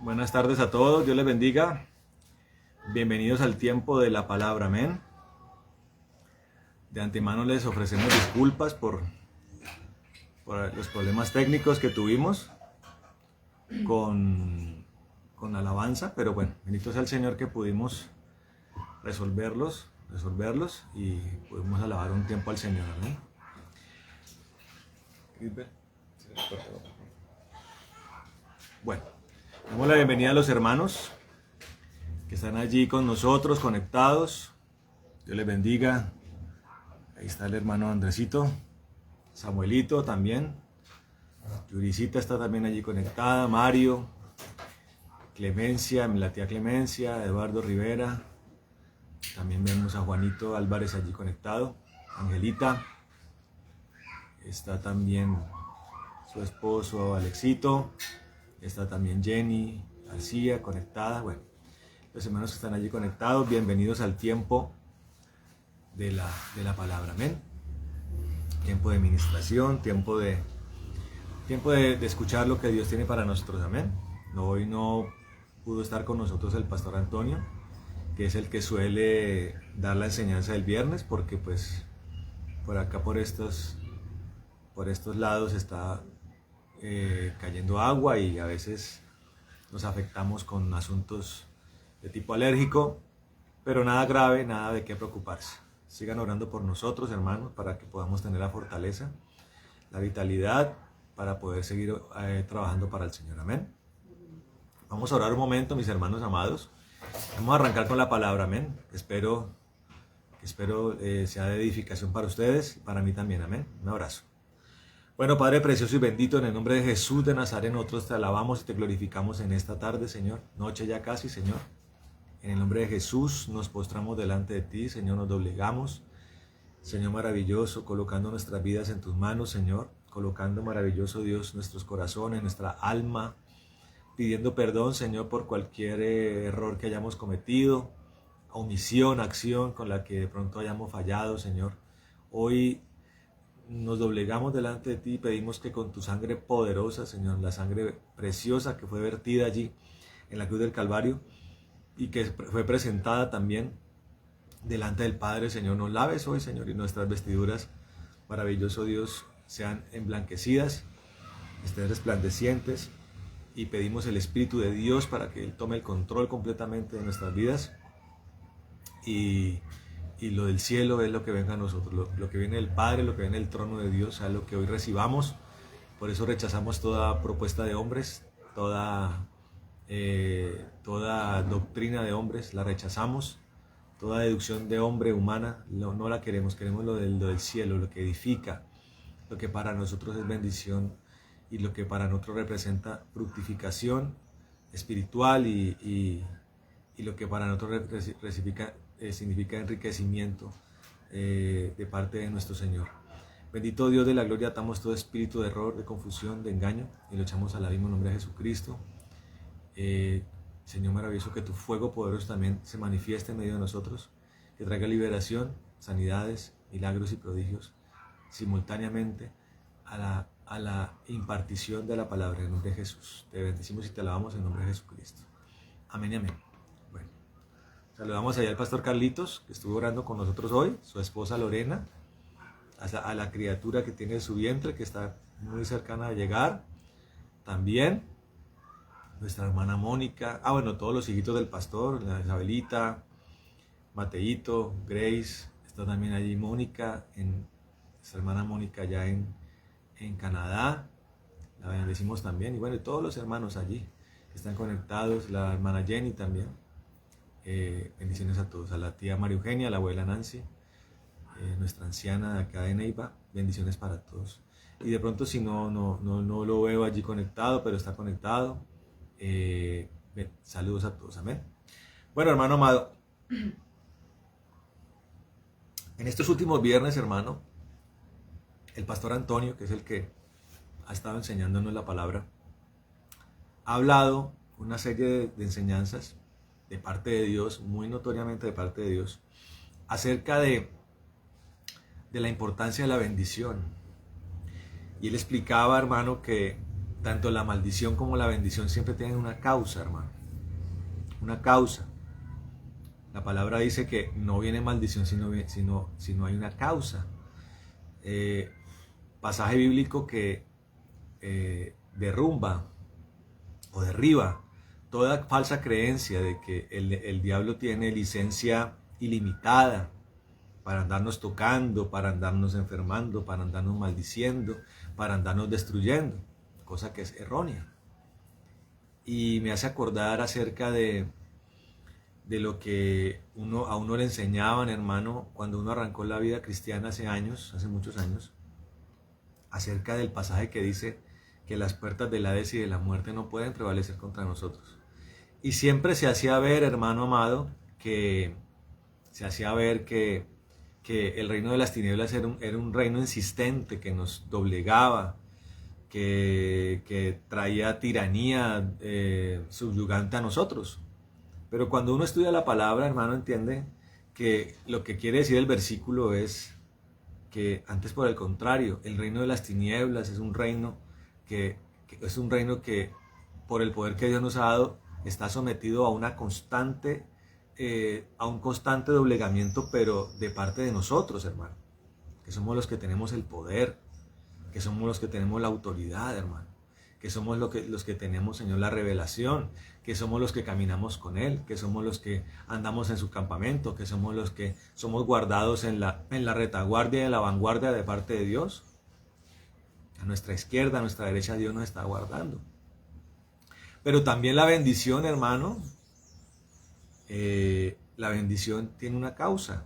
Buenas tardes a todos, Dios les bendiga. Bienvenidos al tiempo de la palabra, amén. De antemano les ofrecemos disculpas por los problemas técnicos que tuvimos con la alabanza, pero bueno, bendito sea el Señor que pudimos resolverlos y pudimos alabar un tiempo al Señor, amén. Bueno, damos la bienvenida a los hermanos que están allí con nosotros, conectados. Dios les bendiga. Ahí está el hermano Andresito, Samuelito también, Yuricita está también allí conectada, Mario, Clemencia, la tía Clemencia, Eduardo Rivera, también vemos a Juanito Álvarez allí conectado, Angelita, está también su esposo Alexito, está también Jenny García conectada. Bueno, los hermanos que están allí conectados, bienvenidos al tiempo de la palabra, amén. Tiempo de ministración, tiempo de escuchar lo que Dios tiene para nosotros, amén. Hoy no pudo estar con nosotros el pastor Antonio, que es el que suele dar la enseñanza del viernes, porque pues por acá por estos lados está cayendo agua y a veces nos afectamos con asuntos de tipo alérgico, pero nada grave, nada de qué preocuparse. Sigan orando por nosotros, hermanos, para que podamos tener la fortaleza, la vitalidad, para poder seguir trabajando para el Señor. Amén. Vamos a orar un momento, mis hermanos amados. Vamos a arrancar con la palabra, amén. Espero sea de edificación para ustedes y para mí también, amén. Un abrazo. Bueno, Padre precioso y bendito, en el nombre de Jesús de Nazaret, nosotros te alabamos y te glorificamos en esta tarde, Señor. Noche ya casi, Señor. En el nombre de Jesús nos postramos delante de ti, Señor, nos doblegamos. Señor maravilloso, colocando nuestras vidas en tus manos, Señor. Colocando, maravilloso Dios, nuestros corazones, nuestra alma. Pidiendo perdón, Señor, por cualquier error que hayamos cometido. Omisión, acción con la que de pronto hayamos fallado, Señor. Hoy nos doblegamos delante de ti y pedimos que con tu sangre poderosa, Señor, la sangre preciosa que fue vertida allí en la cruz del Calvario, y que fue presentada también delante del Padre, Señor, nos laves hoy, Señor, y nuestras vestiduras, maravilloso Dios, sean emblanquecidas, estén resplandecientes, y pedimos el Espíritu de Dios para que Él tome el control completamente de nuestras vidas, y lo del cielo es lo que venga a nosotros, lo que viene del Padre, lo que viene del trono de Dios, sea lo que hoy recibamos. Por eso rechazamos toda propuesta de hombres, toda doctrina de hombres, la rechazamos. Toda deducción de hombre humana no la queremos, queremos lo del cielo, lo que edifica, lo que para nosotros es bendición y lo que para nosotros representa fructificación espiritual y lo que para nosotros significa enriquecimiento de parte de nuestro Señor. Bendito Dios de la gloria, atamos todo espíritu de error, de confusión, de engaño y lo echamos al abismo en nombre de Jesucristo. Señor maravilloso, que tu fuego poderoso también se manifieste en medio de nosotros, que traiga liberación, sanidades, milagros y prodigios simultáneamente a la impartición de la palabra en nombre de Jesús. Te bendecimos y te alabamos en nombre de Jesucristo. Amén y amén. Bueno, saludamos allá al pastor Carlitos, que estuvo orando con nosotros hoy, su esposa Lorena, a la criatura que tiene en su vientre, que está muy cercana a llegar, también nuestra hermana Mónica, bueno, todos los hijitos del pastor, la Isabelita, Mateito, Grace, está también allí Mónica, nuestra hermana Mónica allá en Canadá, la bendecimos también, y bueno, todos los hermanos allí que están conectados, la hermana Jenny también, bendiciones a todos, a la tía María Eugenia, a la abuela Nancy, nuestra anciana de acá de Neiva, bendiciones para todos. Y de pronto si no lo veo allí conectado, pero está conectado, saludos a todos, amén. Bueno, hermano amado, en estos últimos viernes, hermano, el pastor Antonio, que es el que ha estado enseñándonos la palabra, ha hablado una serie de enseñanzas de parte de Dios, muy notoriamente de parte de Dios, acerca de la importancia de la bendición. Y él explicaba, hermano, que tanto la maldición como la bendición siempre tienen una causa, hermano. Una causa. La palabra dice que no viene maldición si no hay una causa. Pasaje bíblico que derrumba o derriba toda falsa creencia de que el diablo tiene licencia ilimitada para andarnos tocando, para andarnos enfermando, para andarnos maldiciendo, para andarnos destruyendo, cosa que es errónea. Y me hace acordar acerca de lo que a uno le enseñaban, hermano, cuando uno arrancó la vida cristiana hace muchos años, acerca del pasaje que dice que las puertas del Hades y de la muerte no pueden prevalecer contra nosotros. Y siempre se hacía ver, hermano amado, que el reino de las tinieblas era un reino insistente que nos doblegaba, que traía tiranía subyugante a nosotros. Pero cuando uno estudia la palabra, hermano, entiende que lo que quiere decir el versículo es que antes, por el contrario, el reino de las tinieblas es un reino que por el poder que Dios nos ha dado está sometido a un constante doblegamiento, pero de parte de nosotros, hermano, que somos los que tenemos el poder, que somos los que tenemos la autoridad, hermano, que somos los que tenemos, Señor, la revelación, que somos los que caminamos con Él, que somos los que andamos en su campamento, que somos los que somos guardados en la retaguardia y en la vanguardia de parte de Dios. A nuestra izquierda, a nuestra derecha, Dios nos está guardando. Pero también la bendición, hermano, la bendición tiene una causa.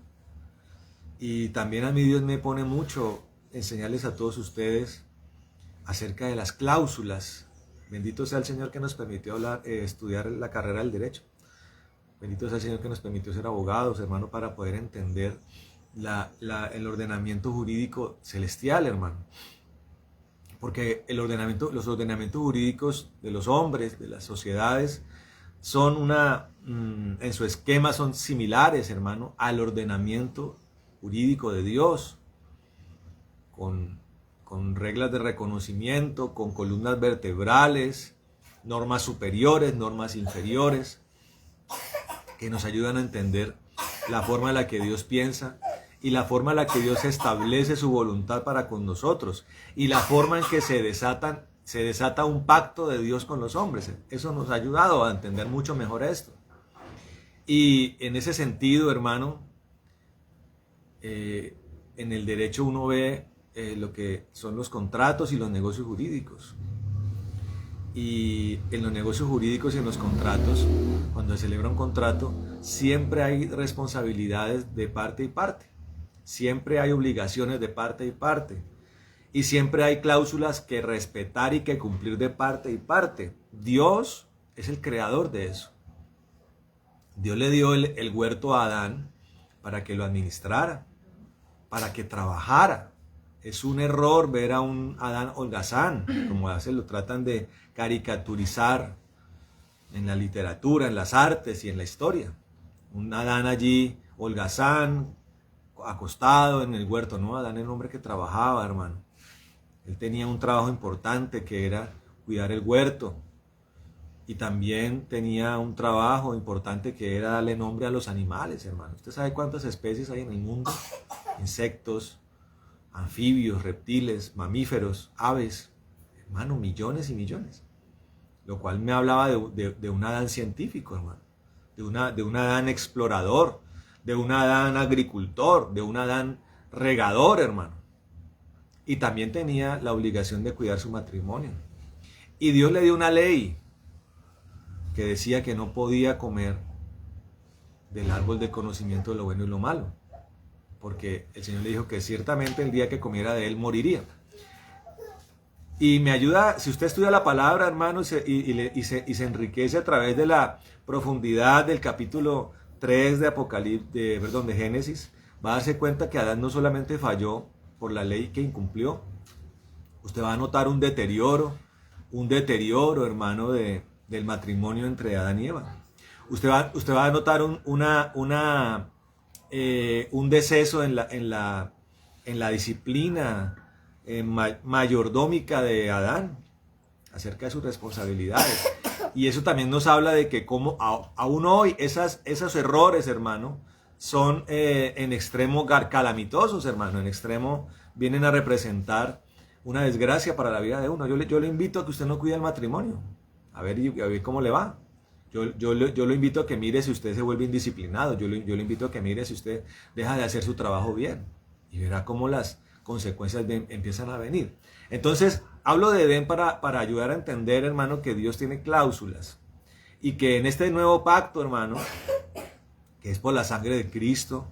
Y también a mí Dios me pone mucho enseñarles a todos ustedes acerca de las cláusulas. Bendito sea el Señor que nos permitió estudiar la carrera del derecho. Bendito sea el Señor que nos permitió ser abogados, hermano, para poder entender el ordenamiento jurídico celestial, hermano. Porque los ordenamientos jurídicos de los hombres, de las sociedades, en su esquema son similares, hermano, al ordenamiento jurídico de Dios, con reglas de reconocimiento, con columnas vertebrales, normas superiores, normas inferiores, que nos ayudan a entender la forma en la que Dios piensa y la forma en la que Dios establece su voluntad para con nosotros y la forma en que se desata un pacto de Dios con los hombres. Eso nos ha ayudado a entender mucho mejor esto. Y en ese sentido, hermano, en el derecho uno ve lo que son los contratos y los negocios jurídicos. Y en los negocios jurídicos y en los contratos, cuando se celebra un contrato, siempre hay responsabilidades de parte y parte. Siempre hay obligaciones de parte y parte. Y siempre hay cláusulas que respetar y que cumplir de parte y parte. Dios es el creador de eso. Dios le dio el huerto a Adán para que lo administrara, para que trabajara. Es un error ver a un Adán holgazán, como a veces lo tratan de caricaturizar en la literatura, en las artes y en la historia. Un Adán allí holgazán, acostado en el huerto. No, Adán era un hombre que trabajaba, hermano. Él tenía un trabajo importante que era cuidar el huerto. Y también tenía un trabajo importante que era darle nombre a los animales, hermano. ¿Usted sabe cuántas especies hay en el mundo? Insectos, anfibios, reptiles, mamíferos, aves. Hermano, millones y millones. Lo cual me hablaba de un Adán científico, hermano. De un Adán explorador, de un Adán agricultor, de un Adán regador, hermano. Y también tenía la obligación de cuidar su matrimonio. Y Dios le dio una ley que decía que no podía comer del árbol del conocimiento de lo bueno y lo malo. Porque el Señor le dijo que ciertamente el día que comiera de él moriría. Y me ayuda, si usted estudia la palabra, hermano, y se enriquece a través de la profundidad del capítulo 3 de Génesis, va a darse cuenta que Adán no solamente falló por la ley que incumplió. Usted va a notar un deterioro, hermano, del matrimonio entre Adán y Eva. Usted va a notar un deceso en la disciplina mayordómica de Adán. acerca de sus responsabilidades. Y eso también nos habla de que como aún hoy esos errores, hermano, son en extremo calamitosos, hermano, en extremo vienen a representar una desgracia para la vida de uno. Yo le invito a que usted no cuide el matrimonio, a ver cómo le va. Yo lo invito a que mire si usted se vuelve indisciplinado, yo le invito a que mire si usted deja de hacer su trabajo bien y verá cómo las consecuencias empiezan a venir. Entonces, hablo de Edén para ayudar a entender, hermano, que Dios tiene cláusulas y que en este nuevo pacto, hermano, que es por la sangre de Cristo,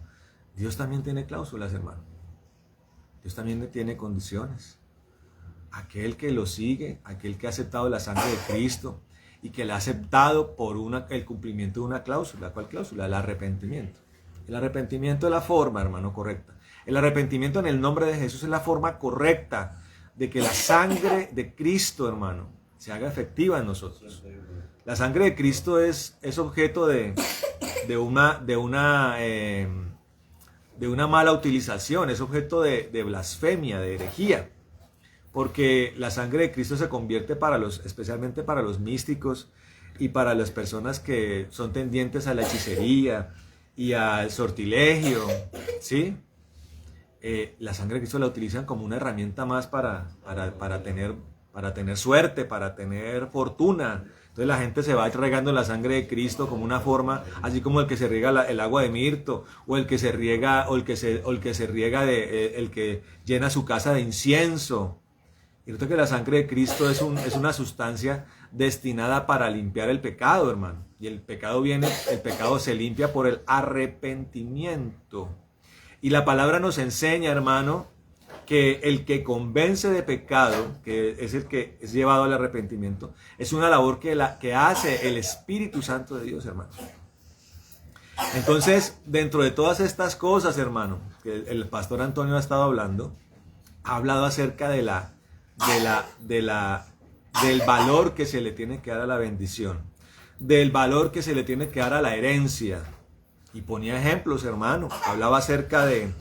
Dios también tiene cláusulas, hermano. Dios también tiene condiciones. Aquel que lo sigue, aquel que ha aceptado la sangre de Cristo y que la ha aceptado por el cumplimiento de una cláusula. ¿Cuál cláusula? El arrepentimiento. El arrepentimiento es la forma, hermano, correcta. El arrepentimiento en el nombre de Jesús es la forma correcta de que la sangre de Cristo, hermano, se haga efectiva en nosotros. La sangre de Cristo es objeto de una mala utilización, es objeto de blasfemia, de herejía, porque la sangre de Cristo se convierte especialmente para los místicos y para las personas que son tendientes a la hechicería y al sortilegio, ¿sí? La sangre de Cristo la utilizan como una herramienta más para tener suerte, para tener fortuna. Entonces la gente se va regando la sangre de Cristo como una forma, así como el que se riega el agua de mirto, o el que se riega, el que llena su casa de incienso. Y resulta que la sangre de Cristo es una sustancia destinada para limpiar el pecado, hermano. Y el pecado se limpia por el arrepentimiento. Y la palabra nos enseña, hermano, que el que convence de pecado, que es el que es llevado al arrepentimiento, es una labor que hace el Espíritu Santo de Dios, hermano. Entonces, dentro de todas estas cosas, hermano, que el pastor Antonio ha estado hablando, ha hablado acerca del valor que se le tiene que dar a la bendición, del valor que se le tiene que dar a la herencia. Y ponía ejemplos, hermano. Hablaba acerca de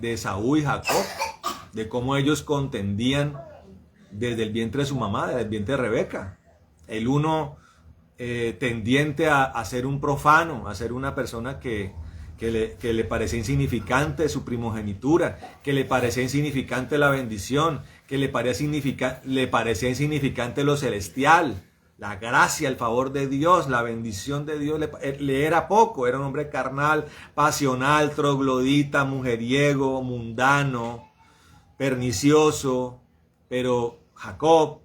Esaú y Jacob, de cómo ellos contendían desde el vientre de su mamá, desde el vientre de Rebeca. El uno tendiente a ser un profano, a ser una persona que le parecía insignificante su primogenitura, que le parecía insignificante la bendición, que le parecía insignificante lo celestial. La gracia, el favor de Dios, la bendición de Dios le era poco. Era un hombre carnal, pasional, troglodita, mujeriego, mundano, pernicioso. Pero Jacob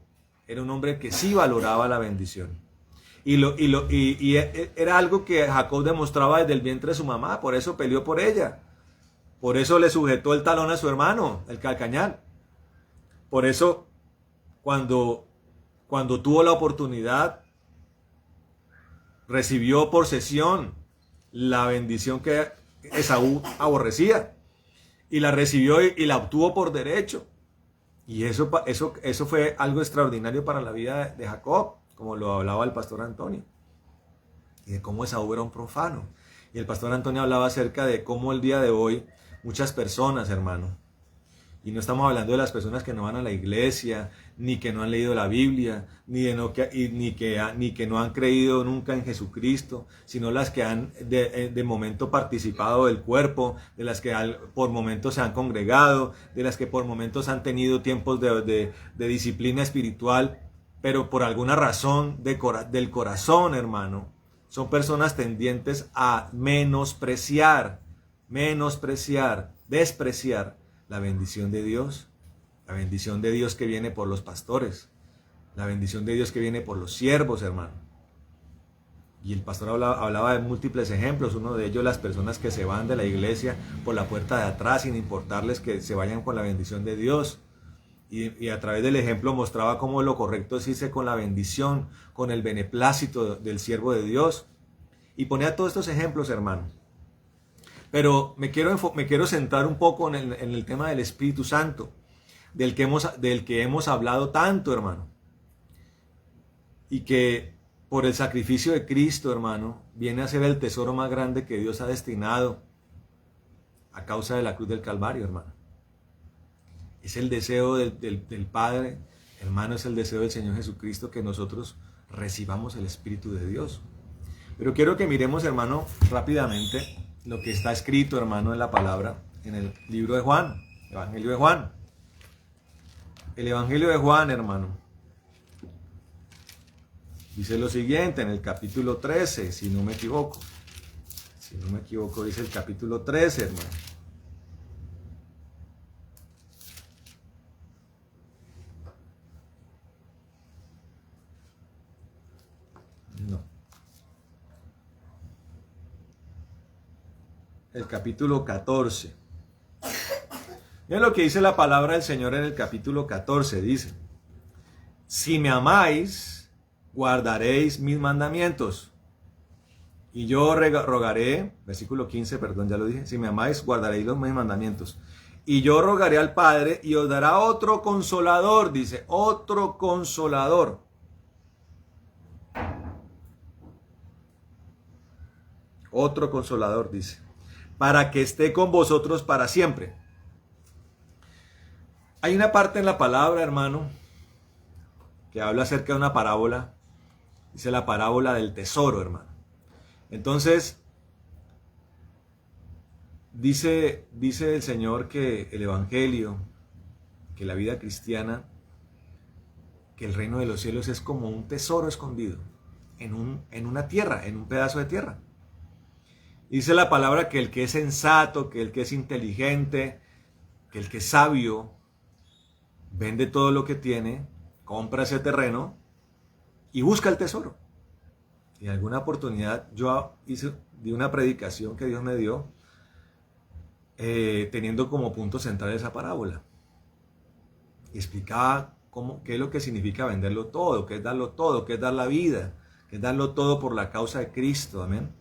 era un hombre que sí valoraba la bendición. Y era algo que Jacob demostraba desde el vientre de su mamá. Por eso peleó por ella. Por eso le sujetó el talón a su hermano, el calcañar. Por eso, cuando tuvo la oportunidad, recibió por cesión la bendición que Esaú aborrecía, y la recibió y la obtuvo por derecho. Y eso fue algo extraordinario para la vida de Jacob, como lo hablaba el pastor Antonio, y de cómo Esaú era un profano. Y el pastor Antonio hablaba acerca de cómo el día de hoy muchas personas, hermano, y no estamos hablando de las personas que no van a la iglesia, ni que no han leído la Biblia, ni que no han creído nunca en Jesucristo, sino las que han de momento participado del cuerpo, de las que por momentos se han congregado, de las que por momentos han tenido tiempos de disciplina espiritual, pero por alguna razón del corazón, hermano, son personas tendientes a despreciar la bendición de Dios que viene por los pastores, la bendición de Dios que viene por los siervos, hermano. Y el pastor hablaba de múltiples ejemplos, uno de ellos las personas que se van de la iglesia por la puerta de atrás sin importarles que se vayan con la bendición de Dios. Y a través del ejemplo mostraba cómo lo correcto es irse con la bendición, con el beneplácito del siervo de Dios. Y ponía todos estos ejemplos, hermano. Pero me quiero centrar un poco en el tema del Espíritu Santo, del que hemos hablado tanto, hermano. Y que por el sacrificio de Cristo, hermano, viene a ser el tesoro más grande que Dios ha destinado a causa de la cruz del Calvario, hermano. Es el deseo del Padre, hermano, es el deseo del Señor Jesucristo que nosotros recibamos el Espíritu de Dios. Pero quiero que miremos, hermano, rápidamente lo que está escrito, hermano, en la palabra, en el libro de Juan, Evangelio de Juan. El Evangelio de Juan, hermano, dice lo siguiente en el capítulo 13, si no me equivoco. Si no me equivoco, dice el capítulo 13, hermano. No. El capítulo 14. Miren lo que dice la palabra del Señor en el capítulo 14. Dice, si me amáis, guardaréis mis mandamientos. Y yo rogaré, versículo 15, perdón, ya lo dije, si me amáis, guardaréis mis mandamientos. Y yo rogaré al Padre y os dará otro consolador, dice, otro consolador. Otro consolador, dice, para que esté con vosotros para siempre. Hay una parte en la palabra, hermano, que habla acerca de una parábola. Dice la parábola del tesoro, hermano. Entonces, dice el Señor que el Evangelio, que la vida cristiana, que el reino de los cielos es como un tesoro escondido en una tierra, en un pedazo de tierra. Dice la palabra que el que es sensato, que el que es inteligente, que el que es sabio, vende todo lo que tiene, compra ese terreno y busca el tesoro. Y en alguna oportunidad yo di una predicación que Dios me dio, teniendo como punto central esa parábola. Y explicaba qué es lo que significa venderlo todo, qué es darlo todo, qué es dar la vida, qué es darlo todo por la causa de Cristo, amén.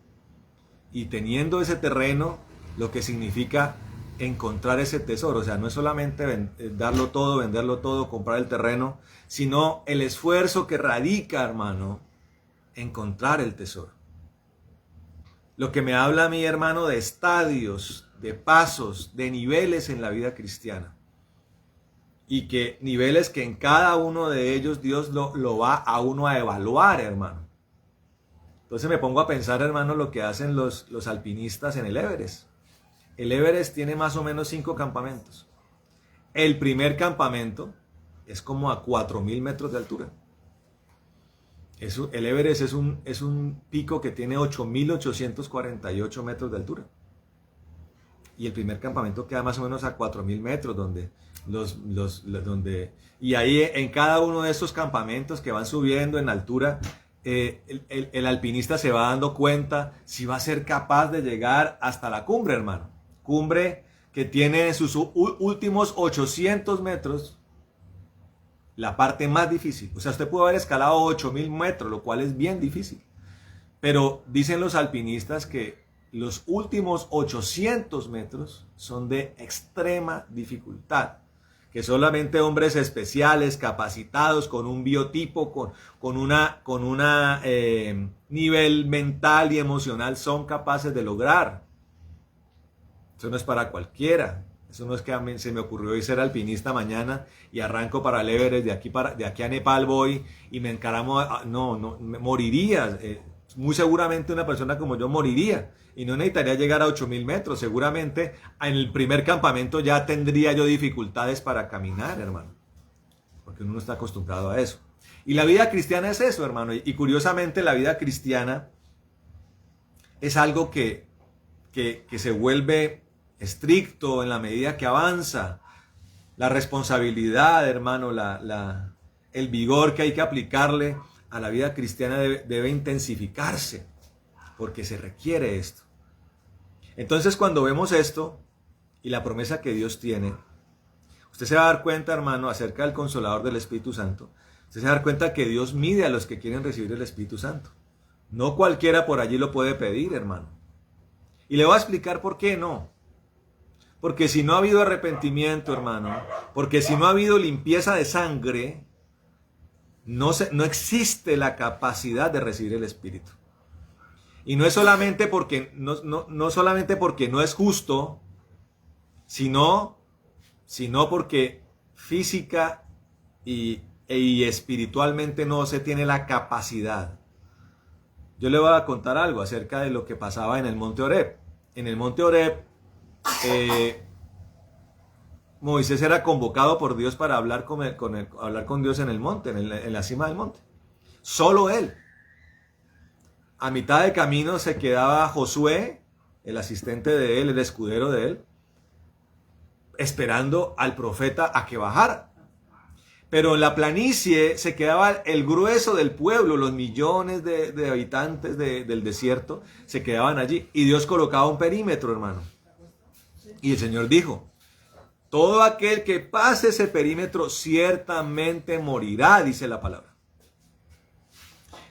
Y teniendo ese terreno, lo que significa encontrar ese tesoro. O sea, no es solamente darlo todo, venderlo todo, comprar el terreno, sino el esfuerzo que radica, hermano, encontrar el tesoro. Lo que me habla a mí, hermano, de estadios, de pasos, de niveles en la vida cristiana. Y que niveles que en cada uno de ellos Dios lo va a uno a evaluar, hermano. Entonces me pongo a pensar, hermano, lo que hacen los alpinistas en el Everest. El Everest tiene más o menos 5 campamentos. El primer campamento es como a 4.000 metros de altura. El Everest es un pico que tiene 8.848 metros de altura. Y el primer campamento queda más o menos a 4.000 metros, y ahí en cada uno de estos campamentos que van subiendo en altura, el alpinista se va dando cuenta si va a ser capaz de llegar hasta la cumbre, hermano. Cumbre que tiene en sus últimos 800 metros la parte más difícil. O sea, usted puede haber escalado 8.000 metros, lo cual es bien difícil. Pero dicen los alpinistas que los últimos 800 metros son de extrema dificultad. Que solamente hombres especiales, capacitados, con un biotipo, con una nivel mental y emocional son capaces de lograr. Eso no es para cualquiera. Eso no es que a mí se me ocurrió hoy ser alpinista mañana y arranco para el Everest, de aquí a Nepal voy y me encaramo. No, moriría. Muy seguramente una persona como yo moriría y no necesitaría llegar a 8.000 metros. Seguramente en el primer campamento ya tendría yo dificultades para caminar, hermano, porque uno no está acostumbrado a eso. Y la vida cristiana es eso, hermano, y curiosamente la vida cristiana es algo que se vuelve estricto en la medida que avanza. La responsabilidad, hermano, el vigor que hay que aplicarle a la vida cristiana debe intensificarse, porque se requiere esto. Entonces, cuando vemos esto y la promesa que Dios tiene, usted se va a dar cuenta, hermano, acerca del Consolador del Espíritu Santo. Usted se va a dar cuenta que Dios mide a los que quieren recibir el Espíritu Santo. No cualquiera por allí lo puede pedir, hermano. Y le voy a explicar por qué no. Porque si no ha habido arrepentimiento, hermano, porque si no ha habido limpieza de sangre, no existe la capacidad de recibir el Espíritu. Y no es solamente porque no solamente porque no es justo, sino porque física y espiritualmente no se tiene la capacidad. Yo le voy a contar algo acerca de lo que pasaba en el monte Horeb. En el monte Horeb, Moisés era convocado por Dios para hablar con Dios en el monte, en la cima del monte. Solo él. A mitad de camino se quedaba Josué, el asistente de él, el escudero de él, esperando al profeta a que bajara. Pero en la planicie se quedaba el grueso del pueblo, los millones de habitantes del desierto, se quedaban allí. Y Dios colocaba un perímetro, hermano. Y el Señor dijo, todo aquel que pase ese perímetro ciertamente morirá, dice la palabra.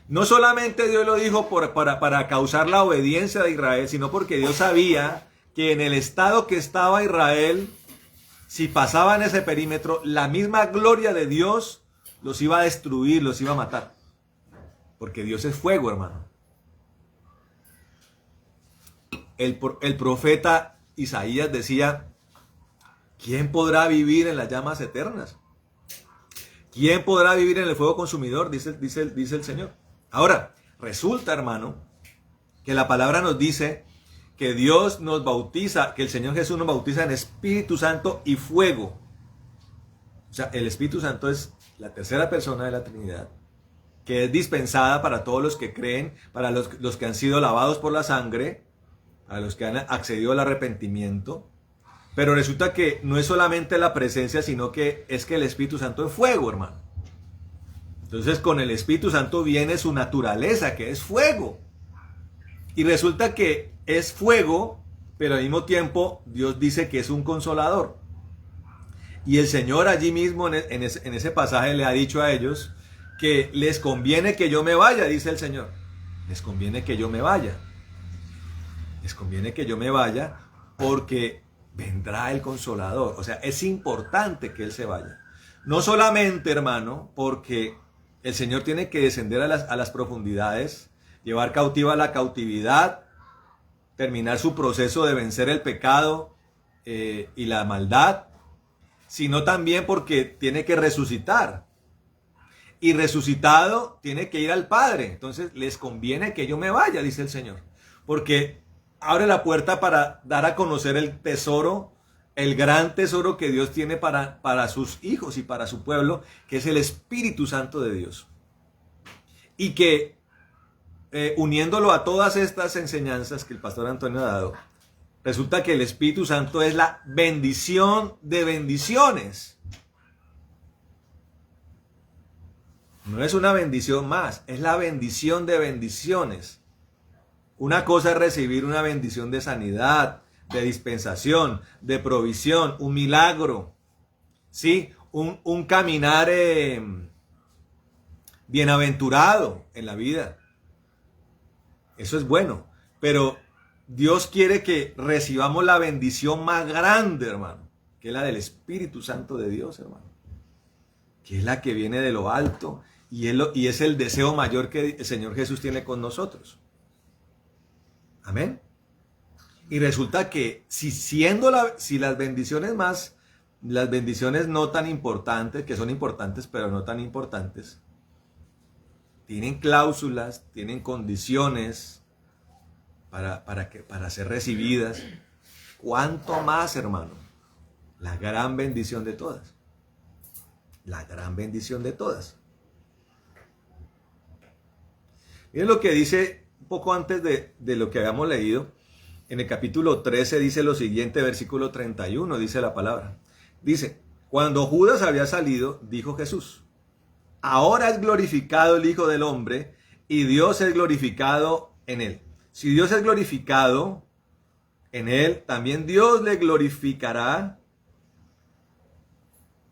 No solamente Dios lo dijo para causar la obediencia de Israel, sino porque Dios sabía que en el estado que estaba Israel, si pasaban ese perímetro, la misma gloria de Dios los iba a destruir, los iba a matar. Porque Dios es fuego, hermano. El profeta Isaías decía, ¿quién podrá vivir en las llamas eternas? ¿Quién podrá vivir en el fuego consumidor? Dice el Señor. Ahora, resulta, hermano, que la palabra nos dice que Dios nos bautiza, que el Señor Jesús nos bautiza en Espíritu Santo y fuego. O sea, el Espíritu Santo es la tercera persona de la Trinidad, que es dispensada para todos los que creen, para los que han sido lavados por la sangre, para los que han accedido al arrepentimiento. Pero resulta que no es solamente la presencia, sino que es que el Espíritu Santo es fuego, hermano. Entonces con el Espíritu Santo viene su naturaleza, que es fuego. Y resulta que es fuego, pero al mismo tiempo Dios dice que es un consolador. Y el Señor allí mismo en ese pasaje le ha dicho a ellos que les conviene que yo me vaya, dice el Señor. Les conviene que yo me vaya. Les conviene que yo me vaya porque vendrá el consolador. O sea, es importante que Él se vaya. No solamente, hermano, porque el Señor tiene que descender a las profundidades, llevar cautiva la cautividad, terminar su proceso de vencer el pecado y la maldad, sino también porque tiene que resucitar. Y resucitado tiene que ir al Padre. Entonces les conviene que yo me vaya, dice el Señor. Porque abre la puerta para dar a conocer el tesoro, el gran tesoro que Dios tiene para sus hijos y para su pueblo, que es el Espíritu Santo de Dios. Y que uniéndolo a todas estas enseñanzas que el pastor Antonio ha dado, resulta que el Espíritu Santo es la bendición de bendiciones. No es una bendición más, es la bendición de bendiciones. Una cosa es recibir una bendición de sanidad, de dispensación, de provisión, un milagro, ¿sí? Un caminar bienaventurado en la vida. Eso es bueno, pero Dios quiere que recibamos la bendición más grande, hermano, que es la del Espíritu Santo de Dios, hermano, que es la que viene de lo alto y es el deseo mayor que el Señor Jesús tiene con nosotros. Amén. Y resulta que si las bendiciones no tan importantes, que son importantes pero no tan importantes, tienen cláusulas, tienen condiciones para ser recibidas, ¿cuánto más, hermano? La gran bendición de todas. La gran bendición de todas. Miren lo que dice un poco antes de lo que habíamos leído. En el capítulo 13 dice lo siguiente, versículo 31, dice la palabra. Dice, cuando Judas había salido, dijo Jesús, ahora es glorificado el Hijo del Hombre y Dios es glorificado en él. Si Dios es glorificado en él, también Dios le glorificará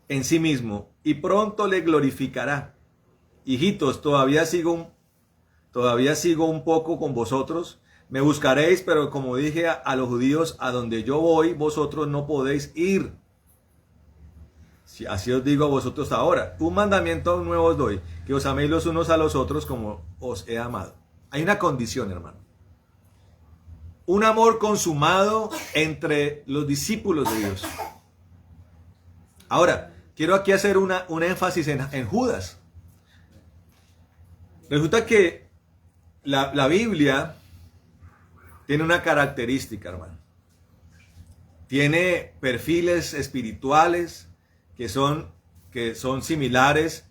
en sí mismo y pronto le glorificará. Hijitos, todavía sigo un poco con vosotros. Me buscaréis, pero como dije a los judíos, a donde yo voy, vosotros no podéis ir. Así os digo a vosotros ahora. Un mandamiento nuevo os doy, que os améis los unos a los otros como os he amado. Hay una condición, hermano. Un amor consumado entre los discípulos de Dios. Ahora, quiero aquí hacer un énfasis en Judas. Resulta que la Biblia tiene una característica, hermano. Tiene perfiles espirituales que son similares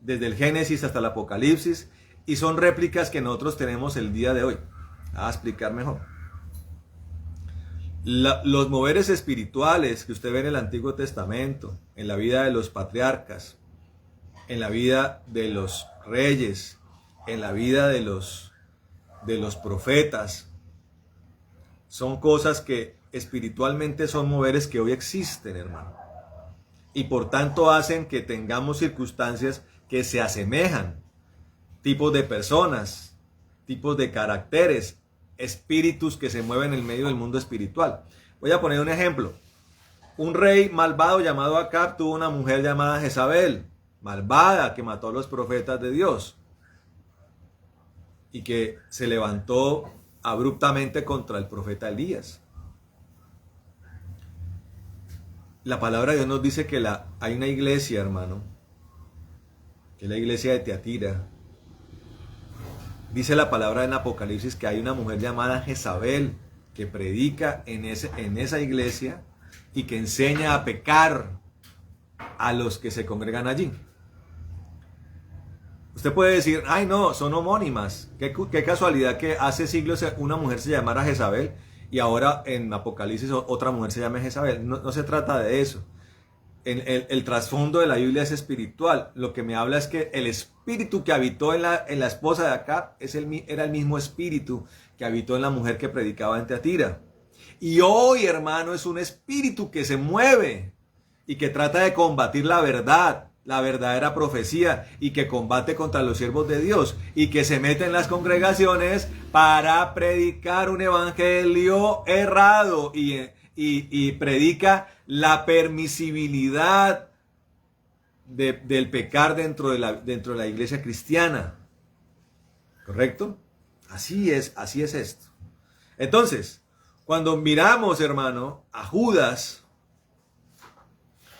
desde el Génesis hasta el Apocalipsis y son réplicas que nosotros tenemos el día de hoy. A explicar mejor. Los moveres espirituales que usted ve en el Antiguo Testamento, en la vida de los patriarcas, en la vida de los reyes, en la vida de los profetas, son cosas que espiritualmente son moveres que hoy existen, hermano. Y por tanto hacen que tengamos circunstancias que se asemejan, tipos de personas, tipos de caracteres, espíritus que se mueven en el medio del mundo espiritual. Voy a poner un ejemplo. Un rey malvado llamado Acab tuvo una mujer llamada Jezabel, malvada, que mató a los profetas de Dios y que se levantó abruptamente contra el profeta Elías. La palabra de Dios nos dice que hay una iglesia, hermano, que es la iglesia de Tiatira. Dice la palabra en Apocalipsis que hay una mujer llamada Jezabel que predica en esa iglesia y que enseña a pecar a los que se congregan allí. Usted puede decir, ay no, son homónimas. Qué casualidad que hace siglos una mujer se llamara Jezabel y ahora en Apocalipsis otra mujer se llama Jezabel. No se trata de eso. El trasfondo de la Biblia es espiritual. Lo que me habla es que el espíritu que habitó en la esposa de Acab era el mismo espíritu que habitó en la mujer que predicaba en Tiatira. Y hoy, hermano, es un espíritu que se mueve y que trata de combatir la verdad, la verdadera profecía, y que combate contra los siervos de Dios y que se mete en las congregaciones para predicar un evangelio errado y predica la permisibilidad del pecar dentro de la iglesia cristiana. ¿Correcto? Así es esto. Entonces, cuando miramos, hermano, a Judas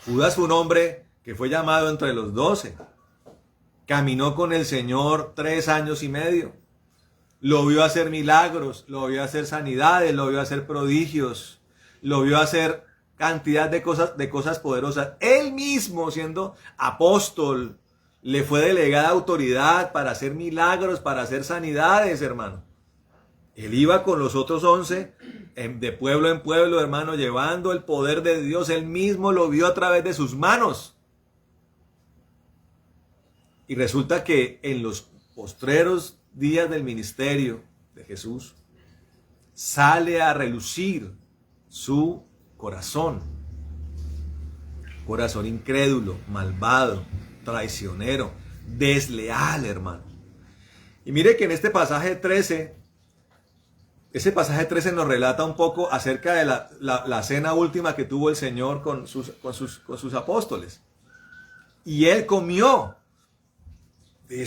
fue un hombre que fue llamado entre los 12. Caminó con el Señor 3 años y medio. Lo vio hacer milagros, lo vio hacer sanidades, lo vio hacer prodigios, lo vio hacer cantidad de cosas poderosas. Él mismo, siendo apóstol, le fue delegada autoridad para hacer milagros, para hacer sanidades, hermano. Él iba con los otros 11 de pueblo en pueblo, hermano, llevando el poder de Dios. Él mismo lo vio a través de sus manos. Y resulta que en los postreros días del ministerio de Jesús, sale a relucir su corazón incrédulo, malvado, traicionero, desleal, hermano. Y mire que en este pasaje 13, ese pasaje 13 nos relata un poco acerca de la cena última que tuvo el Señor con sus apóstoles. Y él comió de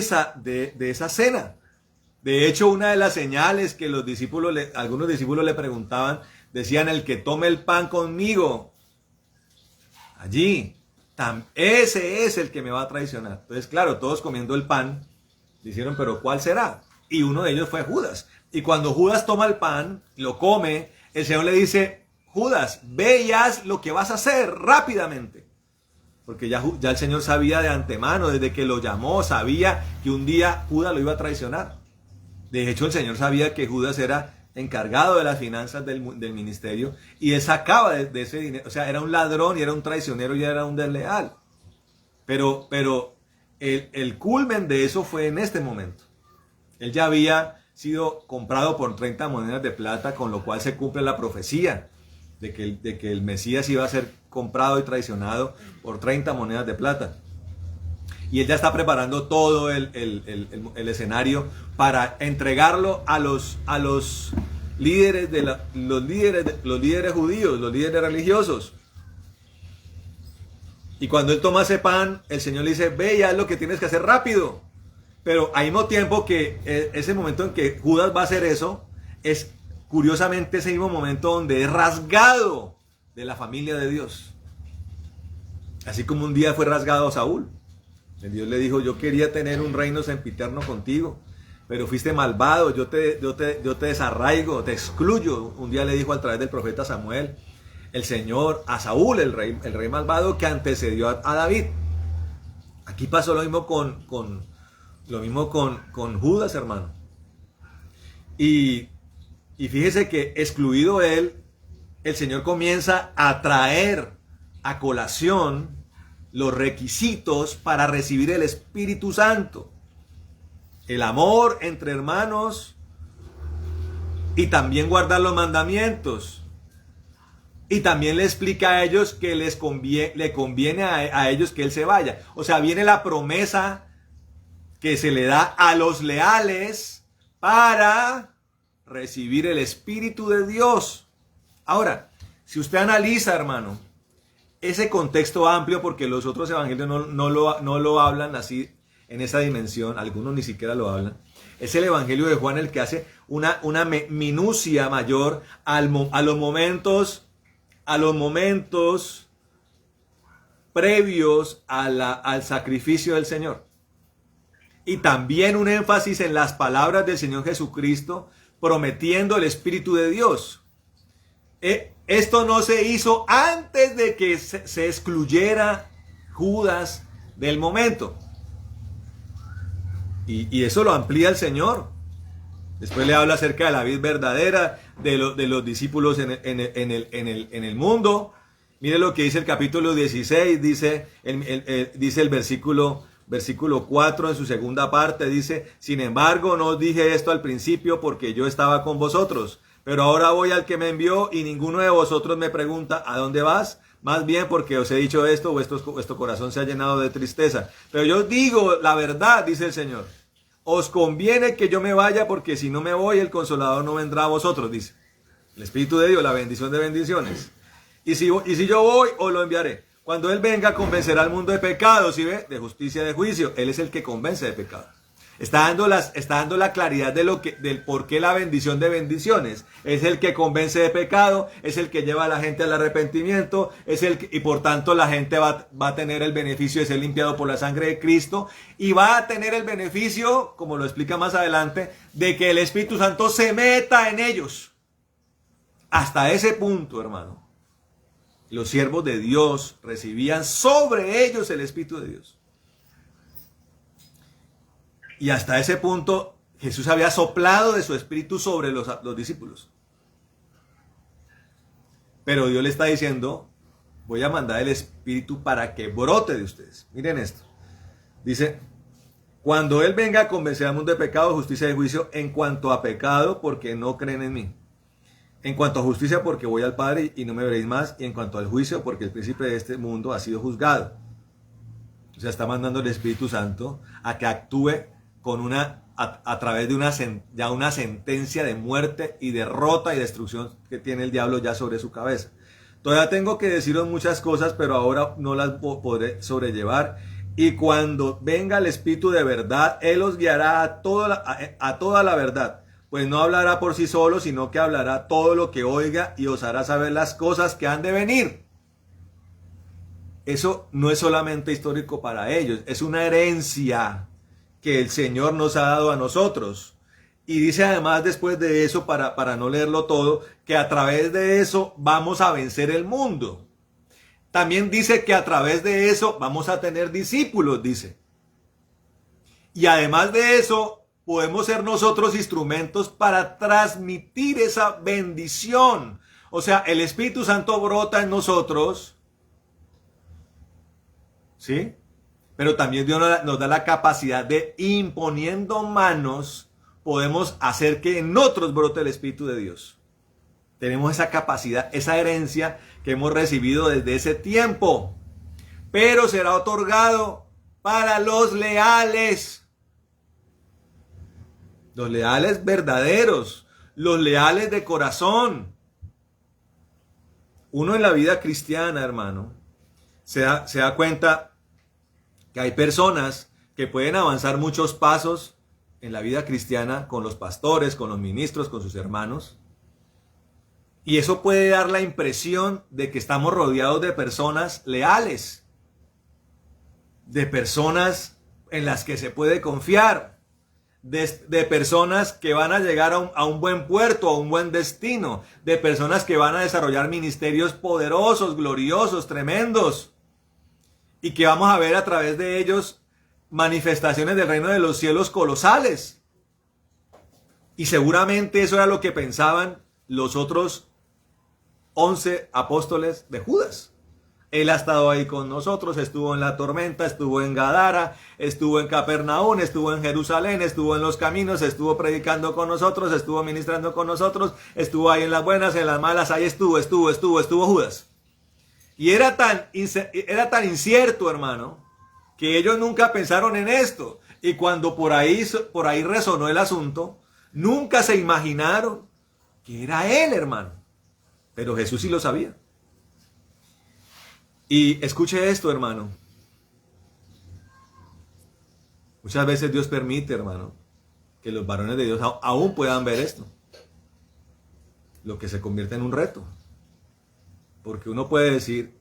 esa cena. De hecho, una de las señales que algunos discípulos le preguntaban, decían: el que tome el pan conmigo, allí, ese es el que me va a traicionar. Entonces, claro, todos comiendo el pan, dijeron: pero ¿cuál será? Y uno de ellos fue Judas. Y cuando Judas toma el pan, lo come, el Señor le dice: Judas, ve y haz lo que vas a hacer rápidamente. Porque ya el Señor sabía de antemano, desde que lo llamó, sabía que un día Judas lo iba a traicionar. De hecho, el Señor sabía que Judas era encargado de las finanzas del ministerio y él sacaba de ese dinero. O sea, era un ladrón y era un traicionero y era un desleal. Pero el culmen de eso fue en este momento. Él ya había sido comprado por 30 monedas de plata, con lo cual se cumple la profecía de que el Mesías iba a ser comprado y traicionado por 30 monedas de plata. Y él ya está preparando todo el escenario para entregarlo a los líderes los líderes judíos, los líderes religiosos. Y cuando él toma ese pan, el Señor le dice: ve, ya es lo que tienes que hacer rápido. Pero al mismo tiempo que ese momento en que Judas va a hacer eso, es curiosamente ese mismo momento donde es rasgado de la familia de Dios. Así como un día fue rasgado Saúl. Dios le dijo, yo quería tener un reino sempiterno contigo, pero fuiste malvado, yo te desarraigo, te excluyo. Un día le dijo a través del profeta Samuel, el Señor, a Saúl, el rey malvado que antecedió a David. Aquí pasó lo mismo con Judas, hermano. Y fíjese que excluido él, el Señor comienza a traer a colación los requisitos para recibir el Espíritu Santo. El amor entre hermanos y también guardar los mandamientos. Y también le explica a ellos que le conviene a ellos que Él se vaya. O sea, viene la promesa que se le da a los leales para recibir el Espíritu de Dios. Ahora, si usted analiza, hermano, ese contexto amplio, porque los otros evangelios no lo hablan así en esa dimensión, algunos ni siquiera lo hablan, es el evangelio de Juan el que hace una minucia mayor a los momentos previos al sacrificio del Señor. Y también un énfasis en las palabras del Señor Jesucristo prometiendo el Espíritu de Dios. Esto no se hizo antes de que se excluyera Judas del momento. Y eso lo amplía el Señor. Después le habla acerca de la vid verdadera, de los discípulos en el mundo. Mire lo que dice el capítulo 16, dice el versículo 4 en su segunda parte, dice, sin embargo, no os dije esto al principio porque yo estaba con vosotros, pero ahora voy al que me envió y ninguno de vosotros me pregunta, ¿a dónde vas? Más bien porque os he dicho esto, vuestro corazón se ha llenado de tristeza. Pero yo digo la verdad, dice el Señor. Os conviene que yo me vaya porque si no me voy, el Consolador no vendrá a vosotros, dice. El Espíritu de Dios, la bendición de bendiciones. Y si yo voy, os lo enviaré. Cuando Él venga, convencerá al mundo de pecado, ¿sí ve? De justicia, de juicio. Él es el que convence de pecado. Está dando la claridad del por qué la bendición de bendiciones. Es el que convence de pecado, es el que lleva a la gente al arrepentimiento, y por tanto la gente va a tener el beneficio de ser limpiado por la sangre de Cristo, y va a tener el beneficio, como lo explica más adelante, de que el Espíritu Santo se meta en ellos. Hasta ese punto, hermano, los siervos de Dios recibían sobre ellos el Espíritu de Dios. Y hasta ese punto Jesús había soplado de su espíritu sobre los discípulos. Pero Dios le está diciendo, voy a mandar el espíritu para que brote de ustedes. Miren esto. Dice, cuando Él venga a convencer al mundo de pecado, justicia y juicio, en cuanto a pecado, porque no creen en mí. En cuanto a justicia, porque voy al Padre y no me veréis más. Y en cuanto al juicio, porque el príncipe de este mundo ha sido juzgado. O sea, está mandando el Espíritu Santo a que actúe a través de una sentencia de muerte y derrota y destrucción que tiene el diablo ya sobre su cabeza. Todavía tengo que deciros muchas cosas, pero ahora no las podré sobrellevar. Y cuando venga el Espíritu de verdad, Él os guiará a toda la verdad. Pues no hablará por sí solo, sino que hablará todo lo que oiga y os hará saber las cosas que han de venir. Eso no es solamente histórico para ellos, es una herencia que el Señor nos ha dado a nosotros. Y dice además después de eso, para no leerlo todo, que a través de eso vamos a vencer el mundo. También dice que a través de eso vamos a tener discípulos, dice. Y además de eso, podemos ser nosotros instrumentos para transmitir esa bendición. O sea, el Espíritu Santo brota en nosotros, ¿sí? Pero también Dios nos da la capacidad de, imponiendo manos, podemos hacer que en otros brote el Espíritu de Dios. Tenemos esa capacidad, esa herencia que hemos recibido desde ese tiempo. Pero será otorgado para los leales. Los leales verdaderos, los leales de corazón. Uno en la vida cristiana, hermano, se da cuenta que hay personas que pueden avanzar muchos pasos en la vida cristiana con los pastores, con los ministros, con sus hermanos. Y eso puede dar la impresión de que estamos rodeados de personas leales. de personas en las que se puede confiar, de personas que van a llegar a un buen puerto, a un buen destino, de personas que van a desarrollar ministerios poderosos, gloriosos, tremendos, y que vamos a ver a través de ellos manifestaciones del reino de los cielos colosales. Y seguramente eso era lo que pensaban los otros 11 apóstoles de Judas. Él ha estado ahí con nosotros, estuvo en la tormenta, estuvo en Gadara, estuvo en Capernaum, estuvo en Jerusalén, estuvo en los caminos, estuvo predicando con nosotros, estuvo ministrando con nosotros, estuvo ahí en las buenas, en las malas, ahí estuvo Judas. Y era tan incierto, hermano, que ellos nunca pensaron en esto. Y cuando por ahí resonó el asunto, nunca se imaginaron que era él, hermano. Pero Jesús sí lo sabía. Y escuche esto, hermano. Muchas veces Dios permite, hermano, que los varones de Dios aún puedan ver esto. Lo que se convierte en un reto. Porque uno puede decir,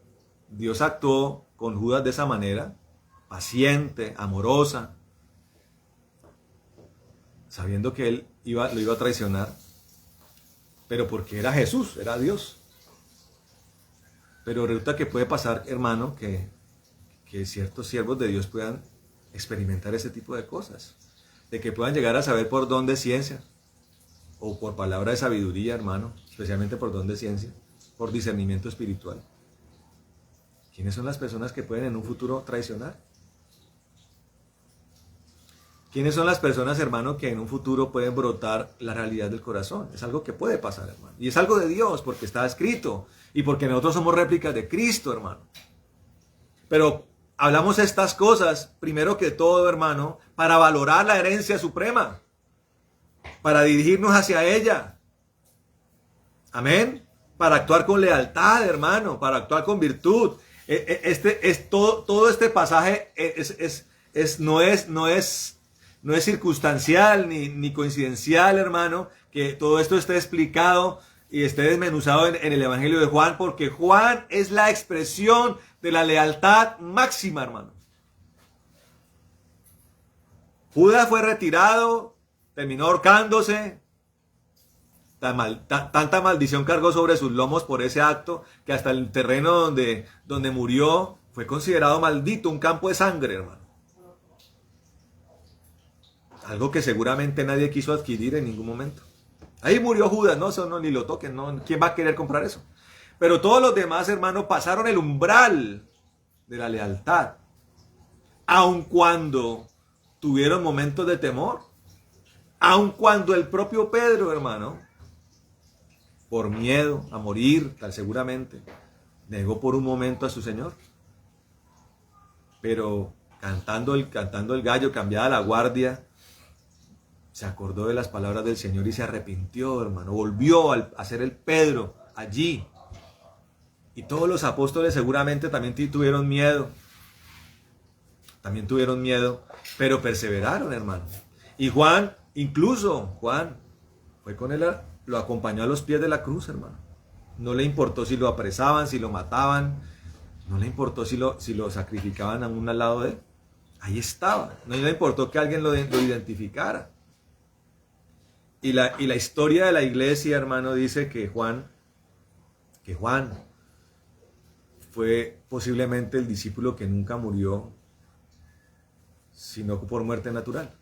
Dios actuó con Judas de esa manera, paciente, amorosa, sabiendo que él lo iba a traicionar, pero porque era Jesús, era Dios. Pero resulta que puede pasar, hermano, que ciertos siervos de Dios puedan experimentar ese tipo de cosas. De que puedan llegar a saber por don de ciencia, o por palabra de sabiduría, hermano, especialmente por don de ciencia, por discernimiento espiritual. ¿Quiénes son las personas que pueden en un futuro traicionar? ¿Quiénes son las personas, hermano, que en un futuro pueden brotar la realidad del corazón? Es algo que puede pasar, hermano. Y es algo de Dios, porque está escrito. Y porque nosotros somos réplicas de Cristo, hermano. Pero hablamos estas cosas, primero que todo, hermano, para valorar la herencia suprema. Para dirigirnos hacia ella. Amén. Para actuar con lealtad, hermano. Para actuar con virtud. Todo este pasaje no es circunstancial ni coincidencial, hermano, que todo esto esté explicado y esté desmenuzado en el Evangelio de Juan, porque Juan es la expresión de la lealtad máxima, hermano. Judas fue retirado, terminó ahorcándose, tanta maldición cargó sobre sus lomos por ese acto, que hasta el terreno donde murió fue considerado maldito, un campo de sangre, hermano. Algo que seguramente nadie quiso adquirir en ningún momento. Ahí murió Judas, no, eso no, ni lo toquen, no, ¿quién va a querer comprar eso? Pero todos los demás, hermanos, pasaron el umbral de la lealtad, aun cuando tuvieron momentos de temor, aun cuando el propio Pedro, hermano, por miedo a morir, tal seguramente, negó por un momento a su Señor. Pero cantando el gallo, cambiada la guardia, se acordó de las palabras del Señor y se arrepintió, hermano. Volvió a ser el Pedro allí. Y todos los apóstoles seguramente también tuvieron miedo. Pero perseveraron, hermano. Y Juan fue con él, lo acompañó a los pies de la cruz, hermano. No le importó si lo apresaban, si lo mataban. No le importó si lo sacrificaban a uno al lado de él. Ahí estaba. No le importó que alguien lo identificara. Y la historia de la iglesia, hermano, dice que Juan fue posiblemente el discípulo que nunca murió, sino por muerte natural.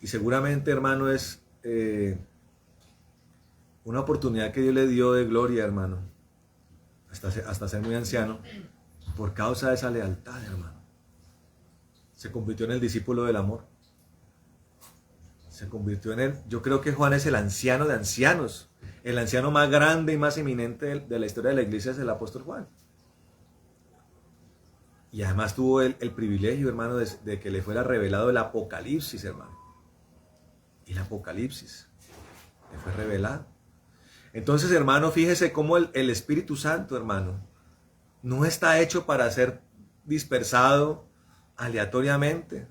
Y seguramente, hermano, es una oportunidad que Dios le dio de gloria, hermano, hasta ser muy anciano, por causa de esa lealtad, hermano. Se convirtió en el discípulo del amor. Se convirtió en él. Yo creo que Juan es el anciano de ancianos. El anciano más grande y más eminente de la historia de la iglesia es el apóstol Juan. Y además tuvo el privilegio, hermano, de que le fuera revelado el Apocalipsis, hermano. Y el Apocalipsis le fue revelado. Entonces, hermano, fíjese cómo el Espíritu Santo, hermano, no está hecho para ser dispersado aleatoriamente,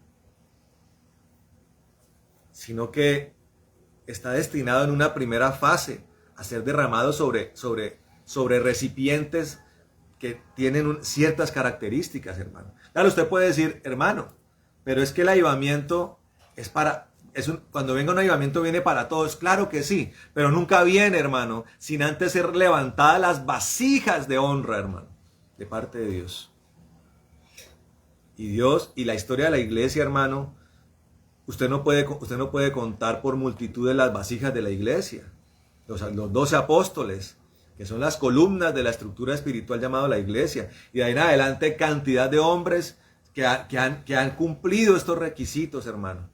sino que está destinado en una primera fase a ser derramado sobre recipientes que tienen ciertas características, hermano. Claro, usted puede decir, hermano, pero es que el avivamiento es para... cuando venga un avivamiento viene para todos, claro que sí, pero nunca viene, hermano, sin antes ser levantadas las vasijas de honra, hermano, de parte de Dios. Y Dios y la historia de la iglesia, hermano, usted no puede contar por multitud de las vasijas de la iglesia. Los 12 apóstoles, que son las columnas de la estructura espiritual llamada la iglesia, y de ahí en adelante cantidad de hombres que han cumplido estos requisitos, hermano,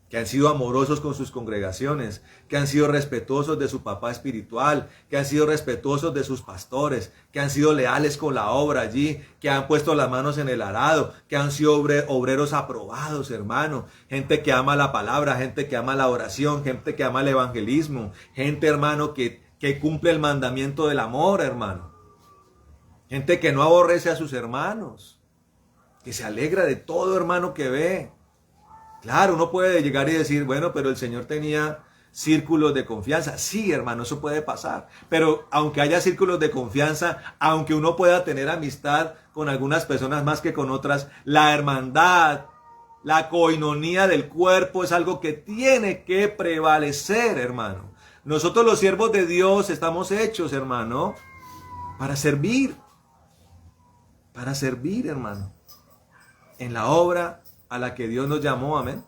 que han sido amorosos con sus congregaciones, que han sido respetuosos de su papá espiritual, que han sido respetuosos de sus pastores, que han sido leales con la obra allí, que han puesto las manos en el arado, que han sido obreros aprobados, hermano, gente que ama la palabra, gente que ama la oración, gente que ama el evangelismo, gente, hermano, que cumple el mandamiento del amor, hermano, gente que no aborrece a sus hermanos, que se alegra de todo, hermano, que ve. Claro, uno puede llegar y decir, bueno, pero el Señor tenía círculos de confianza. Sí, hermano, eso puede pasar. Pero aunque haya círculos de confianza, aunque uno pueda tener amistad con algunas personas más que con otras, la hermandad, la coinonía del cuerpo es algo que tiene que prevalecer, hermano. Nosotros los siervos de Dios estamos hechos, hermano, para servir, hermano, en la obra a la que Dios nos llamó, amén.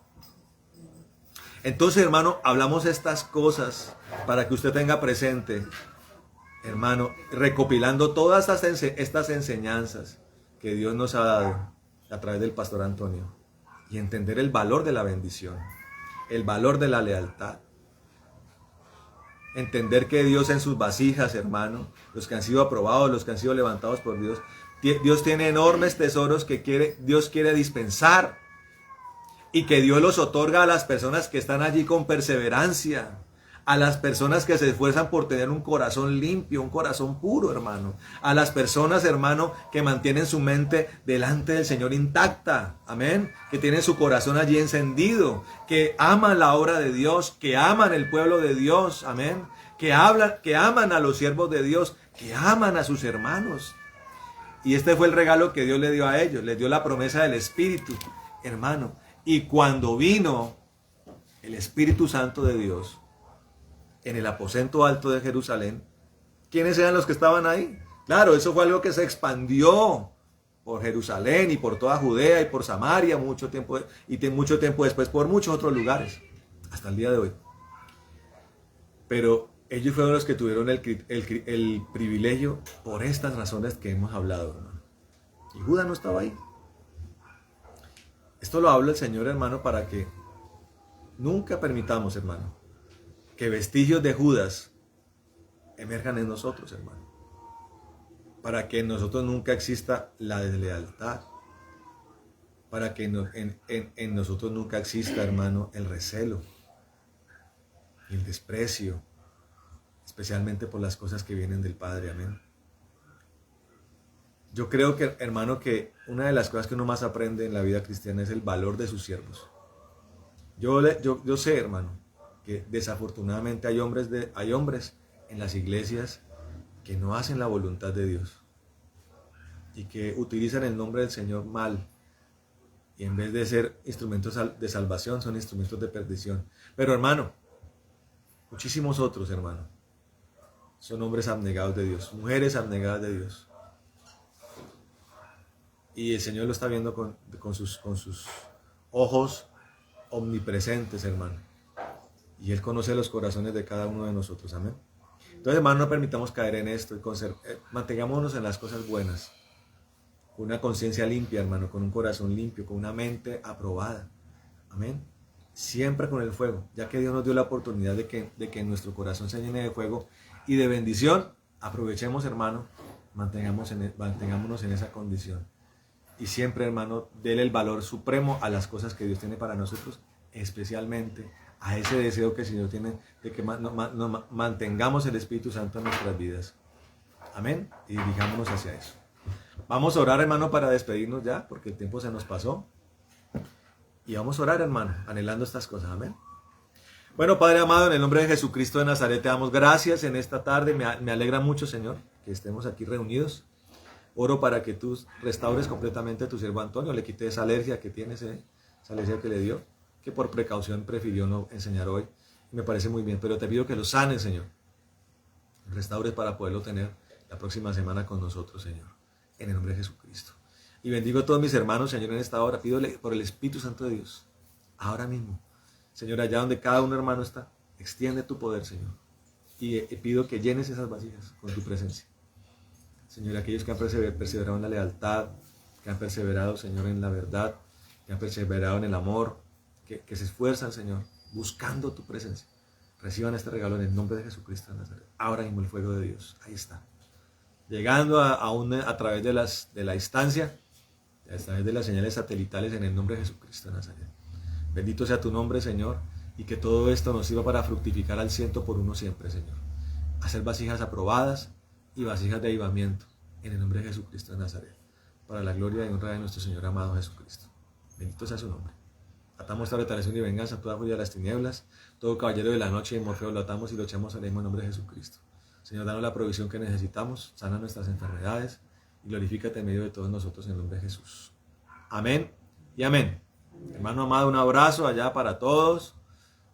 Entonces, hermano, hablamos estas cosas para que usted tenga presente, hermano, recopilando todas estas enseñanzas que Dios nos ha dado a través del pastor Antonio, y entender el valor de la bendición, el valor de la lealtad. Entender que Dios en sus vasijas, hermano, los que han sido aprobados, los que han sido levantados por Dios, Dios tiene enormes tesoros que Dios quiere dispensar. Y que Dios los otorga a las personas que están allí con perseverancia, a las personas que se esfuerzan por tener un corazón limpio, un corazón puro, hermano, a las personas, hermano, que mantienen su mente delante del Señor intacta, amén, que tienen su corazón allí encendido, que aman la obra de Dios, que aman el pueblo de Dios, amén, que aman a los siervos de Dios, que aman a sus hermanos. Y este fue el regalo que Dios le dio a ellos, les dio la promesa del Espíritu, hermano. Y cuando vino el Espíritu Santo de Dios en el aposento alto de Jerusalén, ¿quiénes eran los que estaban ahí? Claro, eso fue algo que se expandió por Jerusalén y por toda Judea y por Samaria mucho tiempo después por muchos otros lugares, hasta el día de hoy. Pero ellos fueron los que tuvieron el privilegio por estas razones que hemos hablado, hermano. Y Judas no estaba ahí. Esto lo habla el Señor, hermano, para que nunca permitamos, hermano, que vestigios de Judas emerjan en nosotros, hermano. Para que en nosotros nunca exista la deslealtad. Para que en nosotros nunca exista, hermano, el recelo, el desprecio, especialmente por las cosas que vienen del Padre, amén. Yo creo que, hermano, que una de las cosas que uno más aprende en la vida cristiana es el valor de sus siervos. Yo sé, hermano, que desafortunadamente hay hombres en las iglesias que no hacen la voluntad de Dios y que utilizan el nombre del Señor mal, y en vez de ser instrumentos de salvación son instrumentos de perdición. Pero, hermano, muchísimos otros, hermano, son hombres abnegados de Dios, mujeres abnegadas de Dios. Y el Señor lo está viendo con sus ojos omnipresentes, hermano. Y Él conoce los corazones de cada uno de nosotros, amén. Entonces, hermano, no permitamos caer en esto y mantengámonos en las cosas buenas, con una conciencia limpia, hermano, con un corazón limpio, con una mente aprobada, amén. Siempre con el fuego, ya que Dios nos dio la oportunidad de que nuestro corazón se llene de fuego y de bendición. Aprovechemos, hermano, mantengámonos en esa condición. Y siempre, hermano, dele el valor supremo a las cosas que Dios tiene para nosotros, especialmente a ese deseo que el Señor tiene de que mantengamos el Espíritu Santo en nuestras vidas. Amén. Y dirijámonos hacia eso. Vamos a orar, hermano, para despedirnos ya, porque el tiempo se nos pasó. Y vamos a orar, hermano, anhelando estas cosas. Amén. Bueno, Padre amado, en el nombre de Jesucristo de Nazaret, te damos gracias en esta tarde. Me alegra mucho, Señor, que estemos aquí reunidos. Oro para que tú restaures completamente a tu siervo Antonio, le quites esa alergia que tiene, esa alergia que le dio, que por precaución prefirió no enseñar hoy. Y me parece muy bien, pero te pido que lo sanes, Señor. Restaures para poderlo tener la próxima semana con nosotros, Señor. En el nombre de Jesucristo. Y bendigo a todos mis hermanos, Señor, en esta hora. Pídole por el Espíritu Santo de Dios. Ahora mismo. Señor, allá donde cada un hermano está, extiende tu poder, Señor. Y pido que llenes esas vasijas con tu presencia. Señor, aquellos que han perseverado en la lealtad, que han perseverado, Señor, en la verdad, que han perseverado en el amor, que se esfuerzan, Señor, buscando tu presencia. Reciban este regalo en el nombre de Jesucristo de Nazaret. Ahora mismo el fuego de Dios. Ahí está. Llegando a través de la distancia, a través de las señales satelitales en el nombre de Jesucristo de Nazaret. Bendito sea tu nombre, Señor, y que todo esto nos sirva para fructificar al 100 por 1 siempre, Señor. Hacer vasijas aprobadas y vasijas de avivamiento en el nombre de Jesucristo de Nazaret, para la gloria y honra de nuestro Señor amado Jesucristo. Bendito sea su nombre. Atamos esta retaliación y venganza, toda furia de las tinieblas, todo caballero de la noche y Morfeo lo atamos y lo echamos al mismo nombre de Jesucristo. Señor, danos la provisión que necesitamos, sana nuestras enfermedades y glorifícate en medio de todos nosotros en el nombre de Jesús. Amén y amén. Hermano amado, un abrazo allá para todos.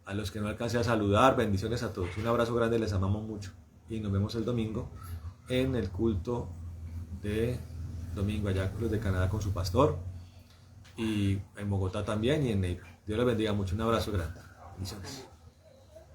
A los que no alcancé a saludar, bendiciones a todos. Un abrazo grande, les amamos mucho. Y nos vemos el domingo en el culto de domingo allá Cruz de Canadá con su pastor. Y en Bogotá también y en Neiva. Dios les bendiga mucho. Un abrazo grande. Bendiciones.